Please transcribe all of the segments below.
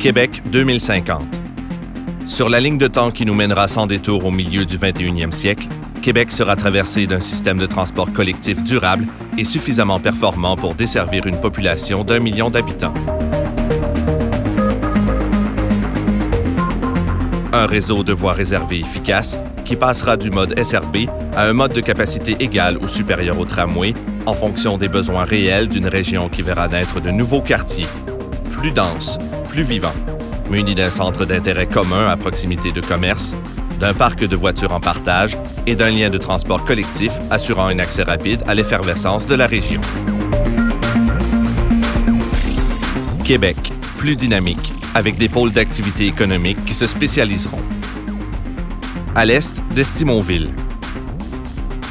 Québec 2050. Sur la ligne de temps qui nous mènera sans détour au milieu du 21e siècle, Québec sera traversé d'un système de transport collectif durable et suffisamment performant pour desservir une population d'1 million d'habitants. Un réseau de voies réservées efficace qui passera du mode SRB à un mode de capacité égal ou supérieur au tramway en fonction des besoins réels d'une région qui verra naître de nouveaux quartiers, plus denses, plus vivants, munis d'un centre d'intérêt commun à proximité de commerce, d'un parc de voitures en partage et d'un lien de transport collectif assurant un accès rapide à l'effervescence de la région. Québec, plus dynamique, avec des pôles d'activité économique qui se spécialiseront. À l'est d'Estimonville.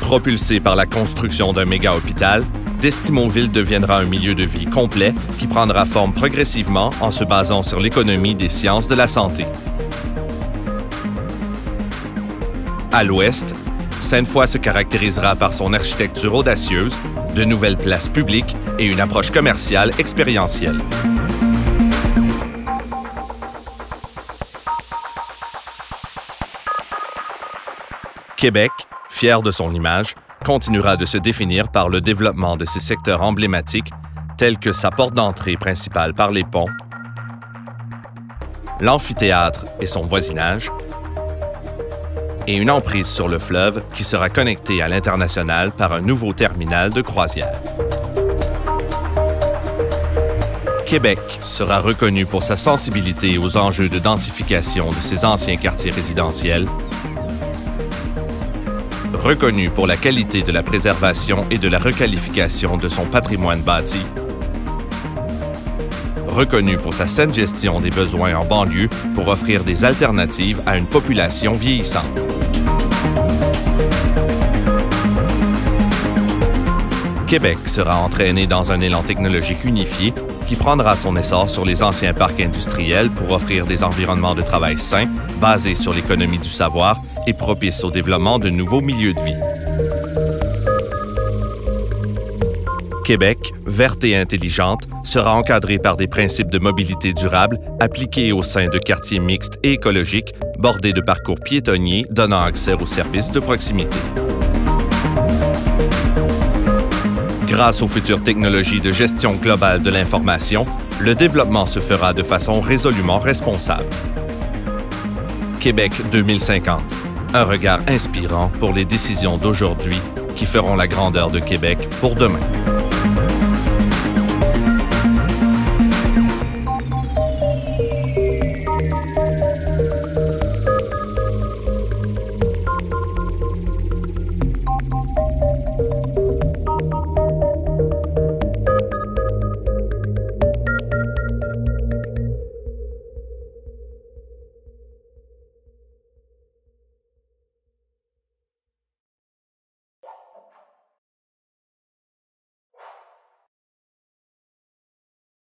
Propulsé par la construction d'un méga-hôpital, d'Estimonville deviendra un milieu de vie complet qui prendra forme progressivement en se basant sur l'économie des sciences de la santé. À l'ouest, Sainte-Foy se caractérisera par son architecture audacieuse, de nouvelles places publiques et une approche commerciale expérientielle. Québec, fier de son image, continuera de se définir par le développement de ses secteurs emblématiques tels que sa porte d'entrée principale par les ponts, l'amphithéâtre et son voisinage, et une emprise sur le fleuve qui sera connectée à l'international par un nouveau terminal de croisière. Québec sera reconnu pour sa sensibilité aux enjeux de densification de ses anciens quartiers résidentiels, reconnu pour la qualité de la préservation et de la requalification de son patrimoine bâti, reconnu pour sa saine gestion des besoins en banlieue pour offrir des alternatives à une population vieillissante. Québec sera entraîné dans un élan technologique unifié qui prendra son essor sur les anciens parcs industriels pour offrir des environnements de travail sains, basés sur l'économie du savoir et propices au développement de nouveaux milieux de vie. Québec, verte et intelligente, sera encadrée par des principes de mobilité durable appliqués au sein de quartiers mixtes et écologiques bordés de parcours piétonniers donnant accès aux services de proximité. Grâce aux futures technologies de gestion globale de l'information, le développement se fera de façon résolument responsable. Québec 2050. Un regard inspirant pour les décisions d'aujourd'hui qui feront la grandeur de Québec pour demain.